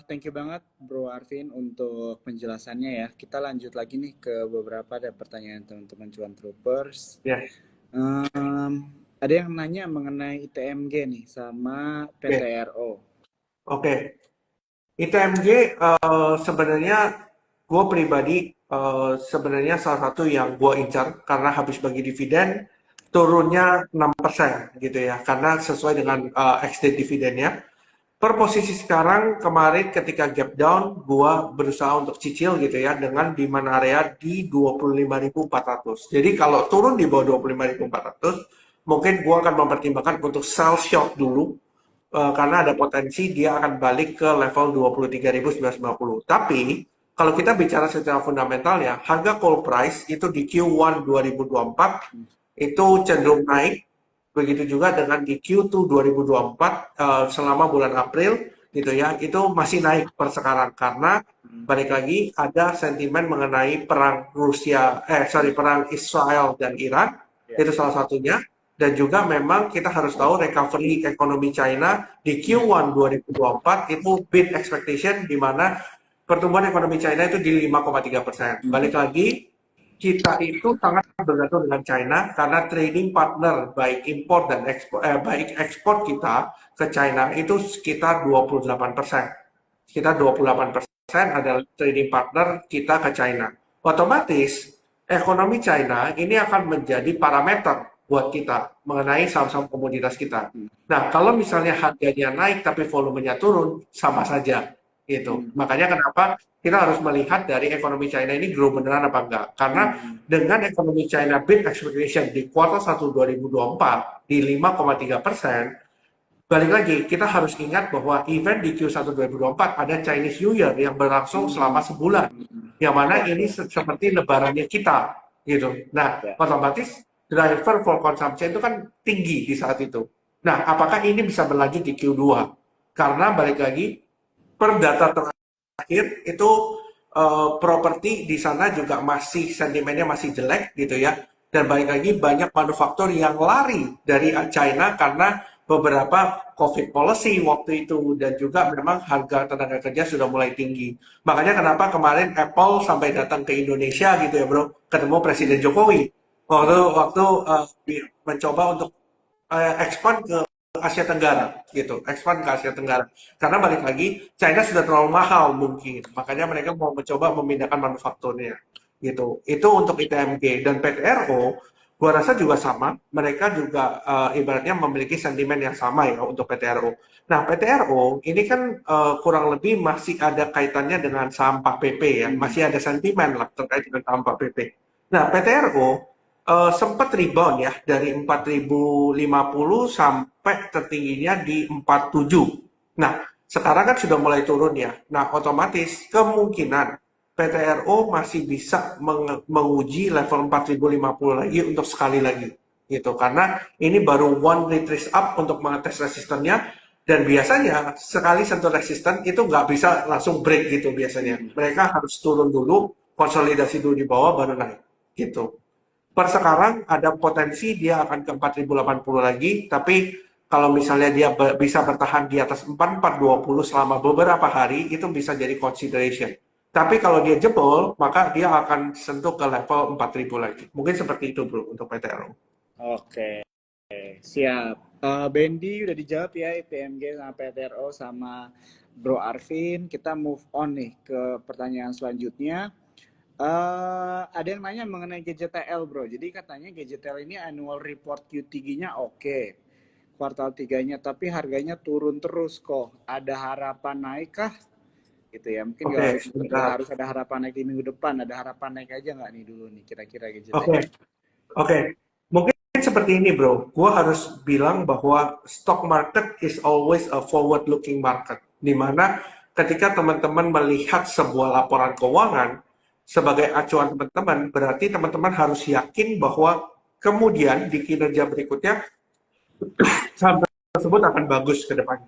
Thank you banget Bro Arvin untuk penjelasannya ya. Kita lanjut lagi nih ke beberapa ada pertanyaan teman-teman Cuan Troopers. Ya. Ada yang nanya mengenai ITMG nih sama PTRO. Oke. ITMG sebenarnya gue pribadi sebenarnya salah satu yang gue incar karena habis bagi dividen turunnya 6% gitu ya, karena sesuai dengan ex-date dividennya. Per posisi sekarang, kemarin ketika gap down, gua berusaha untuk cicil gitu ya, dengan demand area di 25.400. Jadi kalau turun di bawah 25.400, mungkin gua akan mempertimbangkan untuk sell short dulu, karena ada potensi dia akan balik ke level 23.950. Tapi, kalau kita bicara secara fundamental ya, harga coal price itu di Q1 2024 itu cenderung naik. Begitu juga dengan di Q2 2024 selama bulan April gitu ya, itu masih naik per sekarang karena balik lagi ada sentimen mengenai perang perang Israel dan Iran, itu salah satunya. Dan juga memang kita harus tahu recovery ekonomi China di Q1 2024 itu beat expectation, di mana pertumbuhan ekonomi China itu di 5,3%. Balik lagi, kita itu sangat bergantung dengan China karena trading partner baik impor dan baik ekspor kita ke China itu sekitar 28%. Sekitar 28% adalah trading partner kita ke China. Otomatis ekonomi China ini akan menjadi parameter buat kita mengenai saham-saham komoditas kita. Nah, kalau misalnya harganya naik tapi volumenya turun, sama saja gitu. Makanya kenapa kita harus melihat dari ekonomi China ini grow beneran apa enggak. Karena dengan ekonomi China beat expectation di kuartal 1 2024 di 5,3%, balik lagi kita harus ingat bahwa event di Q1 2024 ada Chinese New Year yang berlangsung selama sebulan. Yang mana ini seperti lebarannya kita gitu. Nah, otomatis driver for consumption itu kan tinggi di saat itu. Nah, apakah ini bisa berlanjut di Q2? Karena balik lagi per data terakhir itu properti di sana juga masih sentimennya masih jelek gitu ya, dan balik lagi banyak manufaktur yang lari dari China karena beberapa COVID policy waktu itu, dan juga memang harga tenaga kerja sudah mulai tinggi. Makanya kenapa kemarin Apple sampai datang ke Indonesia gitu ya bro, ketemu Presiden Jokowi waktu mencoba untuk expand ke Asia Tenggara gitu, expand ke Asia Tenggara. Karena balik lagi China sudah terlalu mahal mungkin, makanya mereka mau mencoba memindahkan manufakturnya gitu. Itu untuk ITMG. Dan PTRO, gua rasa juga sama. Mereka juga ibaratnya memiliki sentimen yang sama ya untuk PTRO. Nah, PTRO ini kan kurang lebih masih ada kaitannya dengan saham PP ya, masih ada sentimen lah terkait dengan saham PP. Nah, PTRO sempat rebound ya dari 4.050 sampai tertingginya di 47. Nah, sekarang kan sudah mulai turun ya. Nah, otomatis kemungkinan PTRO masih bisa menguji level 4.050 lagi untuk sekali lagi gitu. Karena ini baru one retrace up untuk mengetes resistennya, dan biasanya sekali sentuh resisten itu nggak bisa langsung break gitu biasanya. Mereka harus turun dulu, konsolidasi dulu di bawah baru naik gitu. Per sekarang ada potensi dia akan ke 4.080 lagi, tapi kalau misalnya dia bisa bertahan di atas 4.420 selama beberapa hari, itu bisa jadi consideration. Tapi kalau dia jebol, maka dia akan sentuh ke level 4.000 lagi. Mungkin seperti itu bro untuk PTRO. Oke, siap. Bendy udah dijawab ya ITMG sama PTRO sama Bro Arvin. Kita move on nih ke pertanyaan selanjutnya. Ada yang nanya mengenai GJTL bro. Jadi katanya GJTL ini annual report Q3-nya oke. Kuartal 3-nya, tapi harganya turun terus kok. Ada harapan naik kah? Gitu ya. Mungkin nggak harus ada harapan naik di minggu depan. Ada harapan naik aja nggak nih dulu nih kira-kira GJTL? Oke. Mungkin seperti ini bro. Gua harus bilang bahwa stock market is always a forward looking market. Dimana ketika teman-teman melihat sebuah laporan keuangan sebagai acuan teman-teman, berarti teman-teman harus yakin bahwa kemudian di kinerja berikutnya saham tersebut akan bagus ke depan.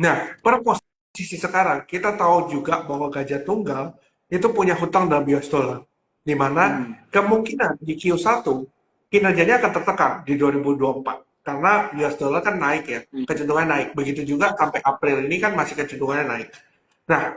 Nah, per posisi sekarang kita tahu juga bahwa Gajah Tunggal itu punya hutang dalam US dollar, di mana kemungkinan di Q1 kinerjanya akan tertekan di 2024. karena US dollar kan naik ya, kecenderungannya naik. Begitu juga sampai April ini kan masih kecenderungannya naik. Nah,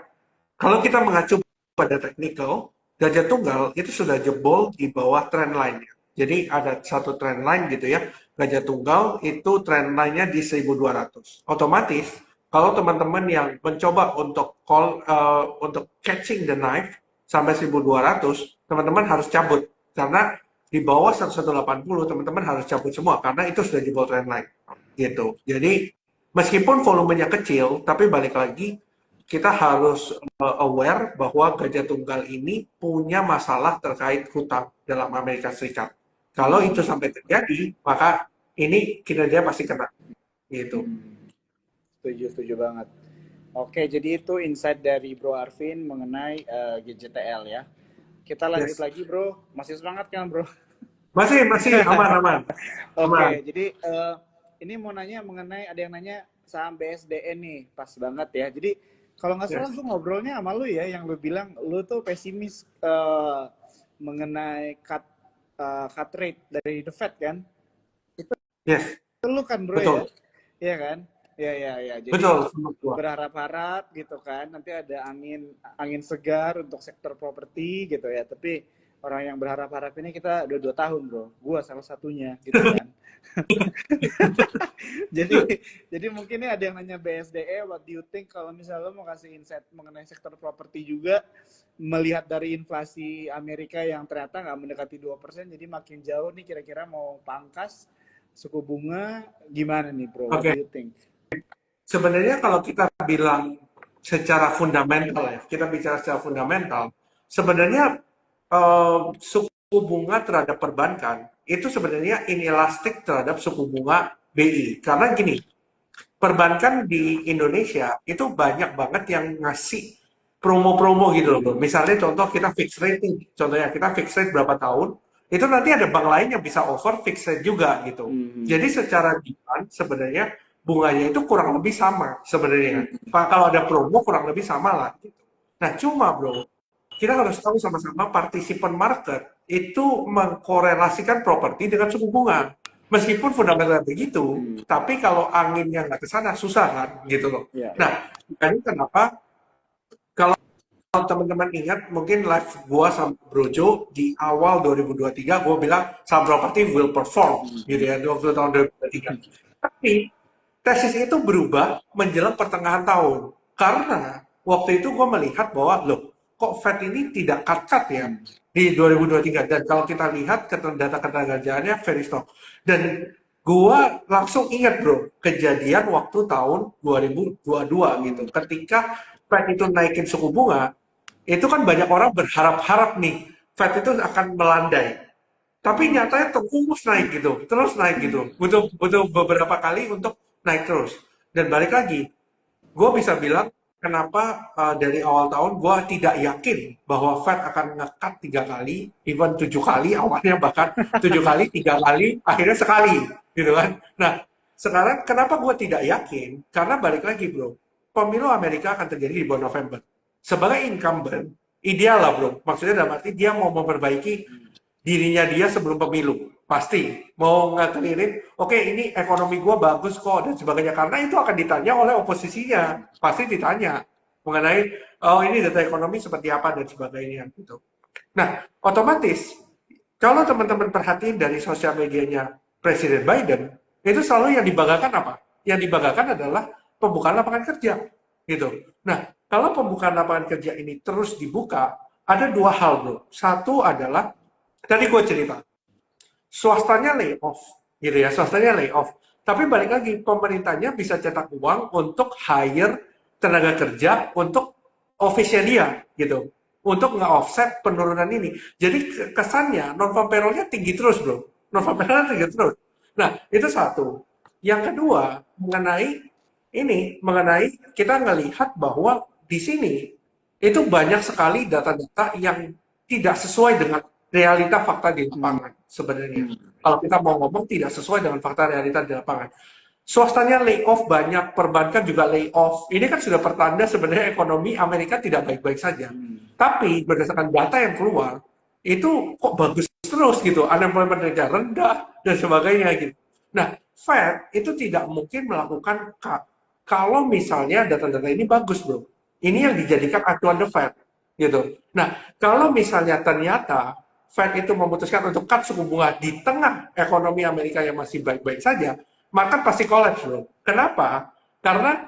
kalau kita mengacu pada technical, gajah tunggal itu sudah jebol di bawah trend line. Jadi ada satu trend line gitu ya, gajah tunggal itu trend line-nya di 1200. Otomatis kalau teman-teman yang mencoba untuk untuk catching the knife sampai 1200, teman-teman harus cabut karena di bawah 1180 teman-teman harus cabut semua karena itu sudah jebol trend line gitu. Jadi meskipun volumenya kecil, tapi balik lagi kita harus aware bahwa gajah tunggal ini punya masalah terkait hutang dalam Amerika Serikat. Kalau itu sampai terjadi, maka ini kinerja pasti kena. Gitu. Setuju banget. Oke, jadi itu insight dari Bro Arvin mengenai GJTL ya. Kita lanjut lagi Bro. Masih semangat kan Bro? Masih aman. Oke, jadi ini mau nanya mengenai, ada yang nanya saham BSDN nih, pas banget ya. Jadi kalau nggak salah gue ngobrolnya sama lu ya, yang lu bilang lu tuh pesimis mengenai cut rate dari The Fed kan? Itu lu kan Bro. Betul. Ya? Iya kan? Ya. Jadi betul. Berharap-harap gitu kan, nanti ada angin segar untuk sektor properti gitu ya. Tapi orang yang berharap-harap ini kita udah 2 tahun Bro. Gua salah satunya gitu kan. jadi mungkin ini ada yang nanya BSDE, what do you think kalau misalnya lo mau kasih insight mengenai sektor properti juga, melihat dari inflasi Amerika yang ternyata nggak mendekati 2%, jadi makin jauh nih, kira-kira mau pangkas suku bunga gimana nih Bro? What do you think? Sebenarnya kalau kita bilang secara fundamental ya, kita bicara secara fundamental, sebenarnya suku bunga terhadap perbankan itu sebenarnya inelastik terhadap suku bunga BI. Karena gini, perbankan di Indonesia itu banyak banget yang ngasih promo-promo gitu loh. Misalnya contoh kita fixed rate nih, contohnya kita fixed rate berapa tahun, itu nanti ada bank lain yang bisa offer fixed rate juga gitu. Jadi secara demand sebenarnya bunganya itu kurang lebih sama sebenarnya. Kalau ada promo kurang lebih sama lah. Gitu. Nah cuma Bro, kita harus tahu sama-sama partisipan market itu mengkorelasikan properti dengan suku bunga. Meskipun fundamental begitu, tapi kalau anginnya nggak ke sana susah kan, gitu loh. Nah, ini kenapa kalau teman-teman ingat mungkin live gua sama Brojo di awal 2023 gua bilang saham properti will perform gitu ya waktu tahun 2023. Tapi tesis itu berubah menjelang pertengahan tahun karena waktu itu gue melihat bahwa loh kok Fed ini tidak cut ya di 2023, dan kalau kita lihat data ketenaga-kerjaannya very strong, dan gue langsung ingat Bro kejadian waktu tahun 2022 gitu ketika Fed itu naikin suku bunga, itu kan banyak orang berharap-harap nih Fed itu akan melandai. Tapi nyatanya terus naik gitu. Butuh beberapa kali untuk naik terus. Dan balik lagi, gue bisa bilang kenapa dari awal tahun gue tidak yakin bahwa Fed akan nge-cut 3 kali, even 7 kali awalnya, bahkan 7 kali, 3 kali, akhirnya sekali, gitu kan. Nah, sekarang kenapa gue tidak yakin? Karena balik lagi Bro, pemilu Amerika akan terjadi di bulan November. Sebagai incumbent, ideal lah Bro, maksudnya dalam arti dia mau memperbaiki dirinya dia sebelum pemilu, pasti mau ngaklirin, oke ini ekonomi gue bagus kok dan sebagainya, karena itu akan ditanya oleh oposisinya, pasti ditanya mengenai oh ini data ekonomi seperti apa dan sebagainya gitu. Nah otomatis kalau teman-teman perhatiin dari sosial medianya Presiden Biden, itu selalu yang dibanggakan apa? Yang dibanggakan adalah pembukaan lapangan kerja gitu. Nah kalau pembukaan lapangan kerja ini terus dibuka, ada 2 hal Bro. Satu adalah tadi gue cerita, swastanya layoff, gitu ya, swastanya layoff. Tapi balik lagi, pemerintahnya bisa cetak uang untuk hire tenaga kerja untuk office-nya dia, gitu. Untuk nge-offset penurunan ini. Jadi kesannya non-farm payroll-nya tinggi terus, Bro. Non-farm payroll-nya tinggi terus. Nah, itu satu. Yang kedua, mengenai kita ngelihat bahwa di sini itu banyak sekali data-data yang tidak sesuai dengan realita fakta di lapangan sebenarnya. Kalau kita mau ngomong tidak sesuai dengan fakta realita di lapangan. Swastanya layoff banyak, perbankan juga layoff. Ini kan sudah pertanda sebenarnya ekonomi Amerika tidak baik-baik saja. Tapi berdasarkan data yang keluar, itu kok bagus terus gitu. Unemployment rate rendah dan sebagainya gitu. Nah, Fed itu tidak mungkin melakukan cut kalau misalnya data-data ini bagus, bro. Ini yang dijadikan acuan the Fed, gitu. Nah, kalau misalnya ternyata Fed itu memutuskan untuk cut suku bunga di tengah ekonomi Amerika yang masih baik-baik saja, maka pasti collapse, bro. Kenapa? Karena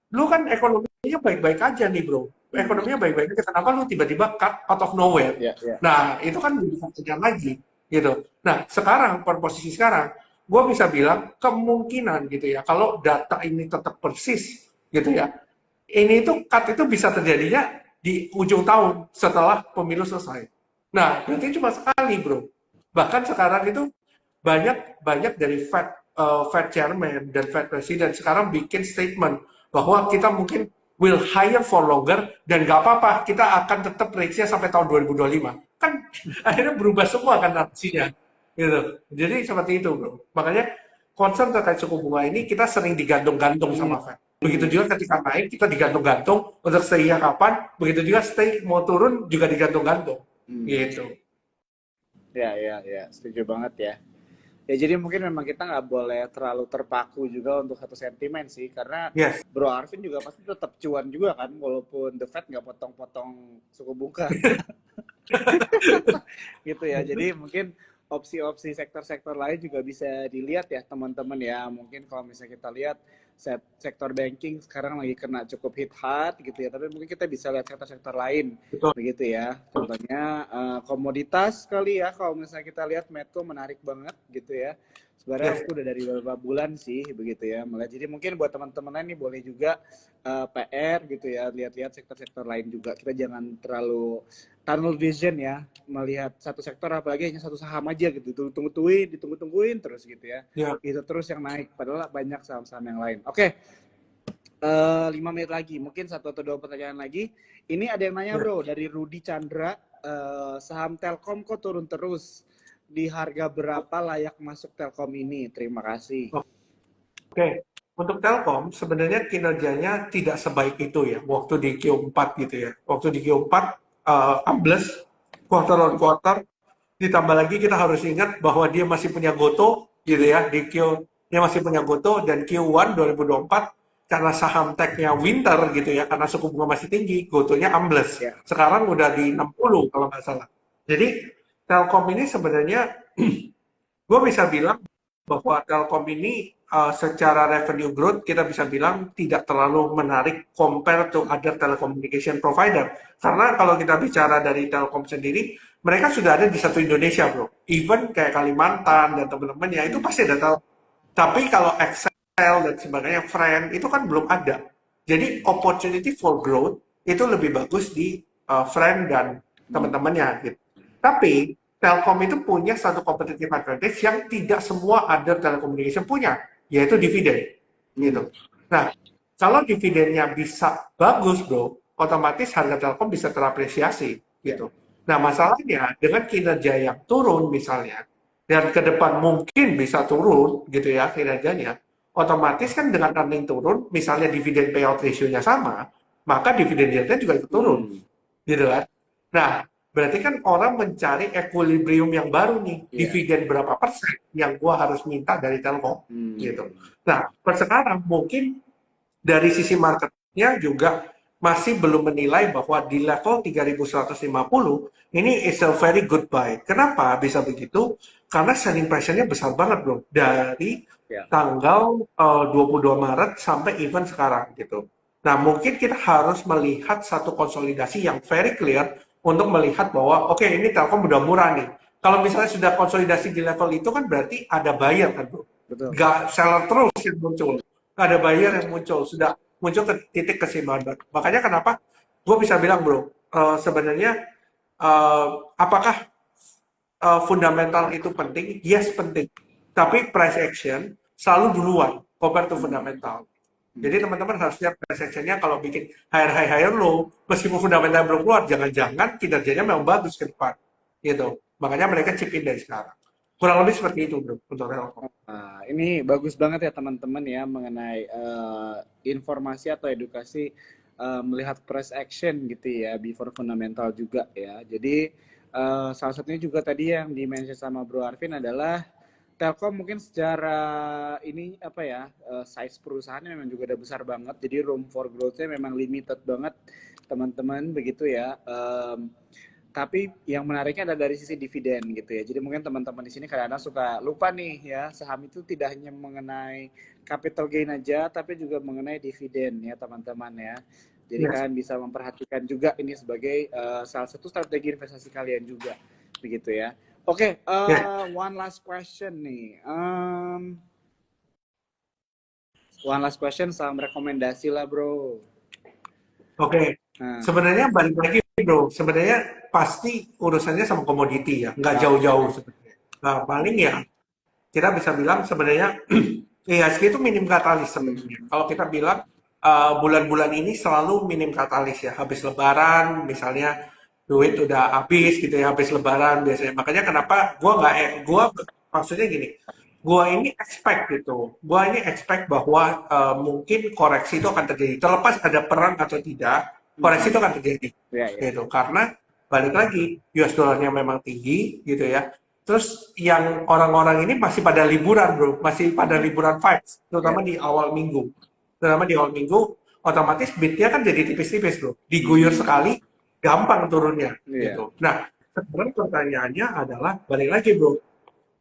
lu kan ekonominya baik-baik aja nih, bro. Ekonominya baik-baik aja, kenapa lu tiba-tiba cut out of nowhere? Ya, ya. Nah, itu kan bisa terjadi lagi, gitu. Nah, sekarang, per posisi sekarang, gue bisa bilang kemungkinan gitu ya, kalau data ini tetap persis, gitu ya, ini itu cut itu bisa terjadinya di ujung tahun setelah pemilu selesai. Nah, berarti cuma sekali, bro. Bahkan sekarang itu banyak dari Fed Chairman dan Fed President sekarang bikin statement bahwa kita mungkin will hire for longer dan nggak apa-apa, kita akan tetap rate-nya sampai tahun 2025. Kan akhirnya berubah semua kan artinya. Gitu. Jadi seperti itu, bro. Makanya concern terkait suku bunga ini kita sering digantung-gantung sama Fed. Begitu juga ketika naik kita digantung-gantung untuk stay-nya kapan, begitu juga stay mau turun juga digantung-gantung. Gitu. Ya, setuju banget ya. Ya jadi mungkin memang kita nggak boleh terlalu terpaku juga untuk satu sentimen sih, karena Yes. Bro Arvin juga pasti tetap cuan juga kan, walaupun The Fed nggak potong-potong suku bunga. Gitu ya. Jadi mungkin opsi-opsi sektor-sektor lain juga bisa dilihat ya teman-teman ya. Mungkin kalau misalnya kita lihat sektor banking sekarang lagi kena cukup hit hard gitu ya, tapi mungkin kita bisa lihat sektor-sektor lain Betul. begitu ya. Contohnya komoditas kali ya, kalau misalnya kita lihat Metro menarik banget gitu ya. Sebenarnya Yes. aku udah dari beberapa bulan sih begitu ya melihat. Jadi mungkin buat teman-teman lain nih boleh juga PR gitu ya, lihat-lihat sektor-sektor lain juga. Kita jangan terlalu tunnel vision ya, melihat satu sektor apalagi hanya satu saham aja gitu, ditunggu-tungguin terus gitu ya. Ya. Itu terus yang naik, padahal banyak saham-saham yang lain. Oke, 5 menit lagi, mungkin 1 atau 2 pertanyaan lagi. Ini ada yang nanya bro, dari Rudi Chandra, saham Telkom kok turun terus? Di harga berapa layak masuk Telkom ini? Terima kasih. Oke. Untuk Telkom sebenarnya kinerjanya tidak sebaik itu ya waktu di Q4 gitu ya. Waktu di Q4 ambles quarter on quarter, ditambah lagi kita harus ingat bahwa dia masih punya Goto gitu ya, dia masih punya Goto, dan Q1 2024 karena saham tech-nya winter gitu ya, karena suku bunga masih tinggi, Gotonya ambles. Ya. Sekarang udah di 60 kalau nggak salah. Jadi Telkom ini sebenarnya gue bisa bilang bahwa Telkom ini secara revenue growth kita bisa bilang tidak terlalu menarik compare to other telecommunication provider. Karena kalau kita bicara dari Telkom sendiri, mereka sudah ada di satu Indonesia, bro. Even kayak Kalimantan dan teman-temannya itu pasti ada Telkom. Tapi kalau Excel dan sebagainya, Friend, itu kan belum ada. Jadi opportunity for growth itu lebih bagus di Friend dan teman-temannya gitu. Tapi Telkom itu punya satu competitive advantage yang tidak semua other telecommunication punya, yaitu dividen. Gitu. Nah, kalau dividennya bisa bagus, bro, otomatis harga Telkom bisa terapresiasi. Gitu. Nah, masalahnya dengan kinerja yang turun misalnya, dan ke depan mungkin bisa turun gitu ya kinerjanya, otomatis kan dengan earning turun, misalnya dividen payout ratio-nya sama, maka dividen yieldnya juga ikut turun. Gitu kan. Nah, berarti kan orang mencari equilibrium yang baru nih, dividen berapa persen yang gua harus minta dari Telkom, gitu. Nah, per sekarang mungkin dari sisi marketnya juga masih belum menilai bahwa di level 3.150 ini is a very good buy. Kenapa bisa begitu? Karena selling pressure-nya besar banget, bro. Dari tanggal 22 Maret sampai event sekarang, gitu. Nah, mungkin kita harus melihat satu konsolidasi yang very clear untuk melihat bahwa oke, ini Telkom udah murah nih. Kalau misalnya sudah konsolidasi di level itu kan berarti ada buyer kan, bro. Betul. Nggak seller terus yang muncul. Nggak ada buyer yang muncul. Sudah muncul ke titik keseimbangan. Makanya kenapa gue bisa bilang, bro, sebenarnya apakah fundamental itu penting? Yes, penting. Tapi price action selalu duluan compare to fundamental. Jadi teman-teman harus lihat price action-nya kalau bikin higher low, meskipun fundamental belum keluar, jangan-jangan kinerjanya memang bagus ke depan. Gitu. Makanya mereka chip in dari sekarang. Kurang lebih seperti itu, bro, untuk Telkom. Ini bagus banget ya teman-teman ya mengenai informasi atau edukasi melihat price action gitu ya before fundamental juga ya. Jadi salah satunya juga tadi yang di-mention sama Bro Arvin adalah Telkom mungkin secara ini apa ya, size perusahaannya memang juga udah besar banget, jadi room for growth-nya memang limited banget teman-teman begitu ya. Tapi yang menariknya ada dari sisi dividen gitu ya. Jadi mungkin teman-teman di sini kadang-kadang suka lupa nih ya, saham itu tidak hanya mengenai capital gain aja, tapi juga mengenai dividen ya teman-teman ya. Jadi Yes. kalian bisa memperhatikan juga ini sebagai salah satu strategi investasi kalian juga begitu ya. Oke, Ya. one last question nih. One last question, salam rekomendasi lah bro. Oke. Nah, Sebenarnya balik lagi bro, sebenarnya pasti urusannya sama komoditi ya, nggak oke. jauh-jauh sebenarnya. Nah, paling ya kita bisa bilang sebenarnya IHSG itu minim katalis sebenarnya. Hmm. Kalau kita bilang bulan-bulan ini selalu minim katalis ya, habis Lebaran misalnya duit udah habis gitu ya, habis Lebaran biasanya. Makanya kenapa gua maksudnya gini, gua ini expect gitu, gua ini expect bahwa mungkin koreksi itu akan terjadi, terlepas ada perang atau tidak, koreksi Hmm. itu akan terjadi Ya, ya. gitu. Karena balik lagi US dollarnya memang tinggi gitu ya. Terus yang orang-orang ini masih pada liburan bro, masih pada liburan vibes, Ya. terutama di awal minggu. Terutama di awal minggu, otomatis beatnya kan jadi tipis-tipis bro. Diguyur Hmm. sekali, gampang turunnya Iya. gitu. Nah, sekarang pertanyaannya adalah, balik lagi bro,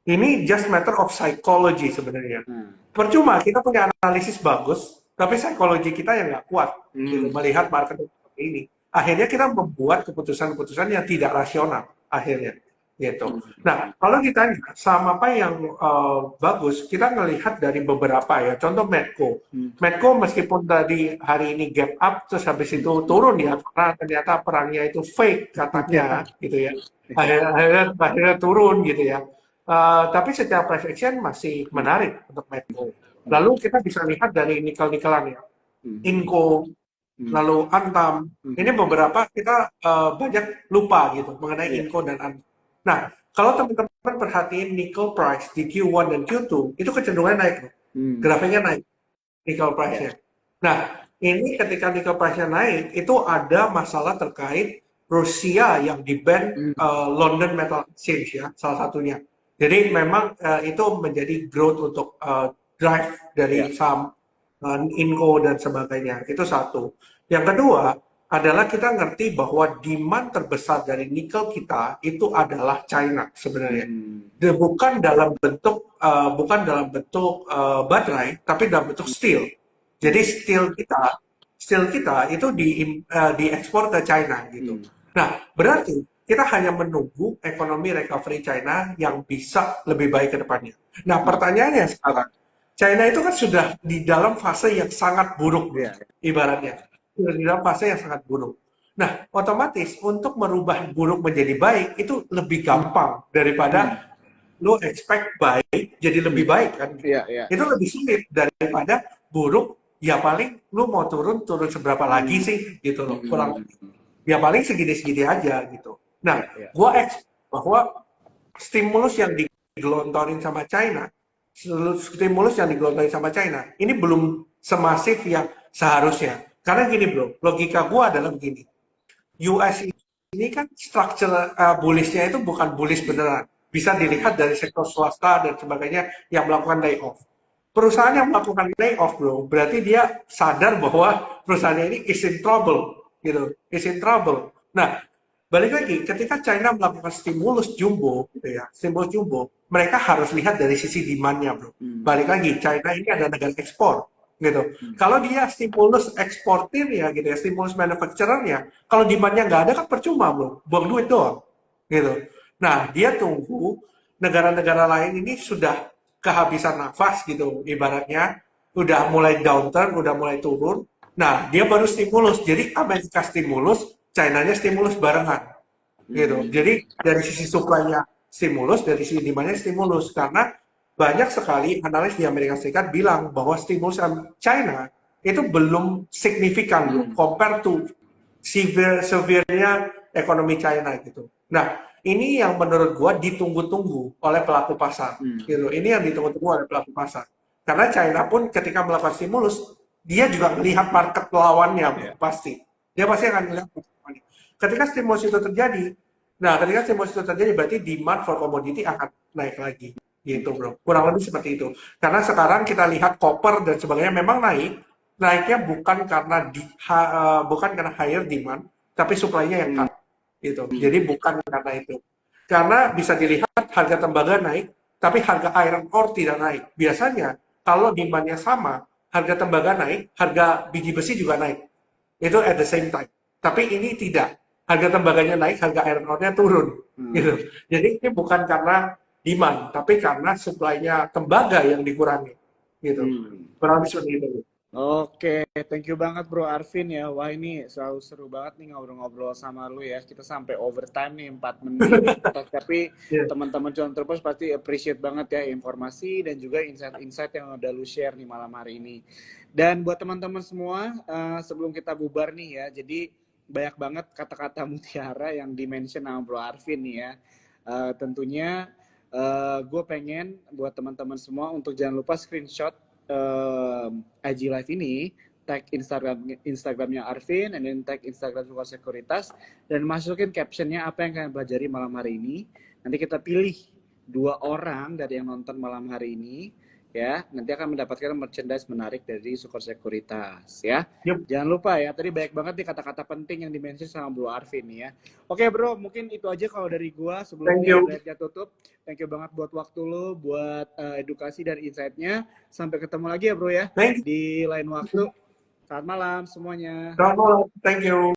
ini just matter of psychology sebenarnya. Hmm. Percuma kita punya analisis bagus, tapi psikologi kita yang nggak kuat gitu, Hmm. melihat market seperti ini. Akhirnya kita membuat keputusan-keputusan yang tidak rasional akhirnya gitu. Nah, kalau kita sama apa yang bagus, kita melihat dari beberapa ya. Contoh Medco. Hmm. Medco meskipun tadi hari ini gap up, terus habis itu turun ya, karena ternyata perangnya itu fake katanya gitu ya. Akhirnya turun gitu ya. Tapi secara price action masih Hmm. menarik untuk Medco. Lalu kita bisa lihat dari nikel-nikelan ya. Hmm. Inco, Hmm. lalu Antam. Ini beberapa kita banyak lupa gitu mengenai Iya. Inco dan Antam. Nah, kalau teman-teman perhatiin nickel price di Q1 dan Q2, itu kecenderungan naik. Hmm. Grafiknya naik, nickel price-nya. Nah, ini ketika nickel price-nya naik, itu ada masalah terkait Rusia yang di-ban Hmm. London Metal Exchange ya, salah satunya. Jadi memang itu menjadi growth untuk drive dari Ya. saham Inco dan sebagainya. Itu satu. Yang kedua adalah kita ngerti bahwa demand terbesar dari nikel kita itu adalah China sebenarnya. Hmm. Bukan dalam bentuk baterai, tapi dalam bentuk steel. Jadi steel kita itu diekspor ke China gitu. Hmm. Nah, berarti kita hanya menunggu ekonomi recovery China yang bisa lebih baik ke depannya. Nah, pertanyaannya sekarang, China itu kan sudah di dalam fase yang sangat buruk, bro. Iya. Ibaratnya. Sudah di dalam fase yang sangat buruk. Nah, otomatis untuk merubah buruk menjadi baik itu lebih gampang daripada lo expect baik jadi lebih baik kan. Iya, iya. Itu lebih sulit daripada buruk, ya paling lo mau turun seberapa lagi sih gitu loh. Kurang, ya paling segini-segini aja gitu. Nah, Iya, iya. gua expect bahwa stimulus yang digelontorin sama China, ini belum semasif yang seharusnya. Karena gini bro, logika gua adalah begini. US ini kan structure bullish-nya itu bukan bullish beneran. Bisa dilihat dari sektor swasta dan sebagainya yang melakukan layoff. Perusahaan yang melakukan layoff bro, berarti dia sadar bahwa perusahaannya ini is in trouble, gitu, is in trouble. Nah, balik lagi, ketika China melakukan stimulus jumbo, gitu ya, stimulus jumbo, mereka harus lihat dari sisi demand-nya, bro. Balik lagi, China ini ada negara ekspor, gitu. Kalau dia stimulus eksportir ya, gitu ya, stimulus manufacturer-nya, kalau demand-nya nggak ada kan percuma, bro, buang duit doang, gitu. Nah, dia tunggu negara-negara lain ini sudah kehabisan nafas, gitu, ibaratnya, udah mulai downturn, udah mulai turun. Nah, dia baru stimulus. Jadi Amerika stimulus, China-nya stimulus barengan. Gitu. Jadi dari sisi supply-nya stimulus, dari sisi demand-nya stimulus. Karena banyak sekali analis di Amerika Serikat bilang bahwa stimulus China itu belum signifikan loh, compare to severe-nya ekonomi China gitu. Nah, ini yang menurut gua ditunggu-tunggu oleh pelaku pasar. Gitu. Ini yang ditunggu-tunggu oleh pelaku pasar. Karena China pun ketika melakukan stimulus, dia juga melihat market lawannya, pasti. Dia pasti akan melihat market lawannya. Ketika stimulus itu terjadi, berarti demand for commodity akan naik lagi. gitu bro. Kurang lebih seperti itu. Karena sekarang kita lihat copper dan sebagainya memang naiknya bukan karena bukan karena higher demand, tapi supply-nya yang cut gitu. Jadi bukan karena itu. Karena bisa dilihat harga tembaga naik, tapi harga iron ore tidak naik. Biasanya kalau demand-nya sama, harga tembaga naik, harga biji besi juga naik. Itu at the same time. Tapi ini tidak. Harga tembaganya naik, harga iron ore-nya turun. Gitu. Jadi ini bukan karena demand, tapi karena supply-nya tembaga yang dikurangi. Gitu. Kurang lebih seperti itu. Oke, thank you banget Bro Arvin ya. Wah ini selalu seru banget nih ngobrol-ngobrol sama lu ya. Kita sampai overtime nih 4 menit. Tapi teman-teman Cuan Terpos pasti appreciate banget ya informasi dan juga insight-insight yang udah lu share nih malam hari ini. Dan buat teman-teman semua, sebelum kita bubar nih ya, jadi banyak banget kata-kata mutiara yang dimention sama Bro Arvin nih ya. Tentunya gue pengen buat teman-teman semua untuk jangan lupa screenshot IG Live ini, tag Instagramnya Arvin, and then tag Instagram Sukor Sekuritas, dan masukin captionnya apa yang kalian pelajari malam hari ini. Nanti kita pilih 2 orang dari yang nonton malam hari ini, ya. Nanti akan mendapatkan merchandise menarik dari Sukor Sekuritas, ya. Jangan lupa ya, tadi banyak banget nih kata-kata penting yang dimention sama Bro Arvin ya. Oke bro, mungkin itu aja kalau dari gua sebelum live-nya tutup. Thank you banget buat waktu lo, buat edukasi dan insight-nya. Sampai ketemu lagi ya bro ya, di lain waktu. Selamat malam semuanya. Selamat malam, thank you.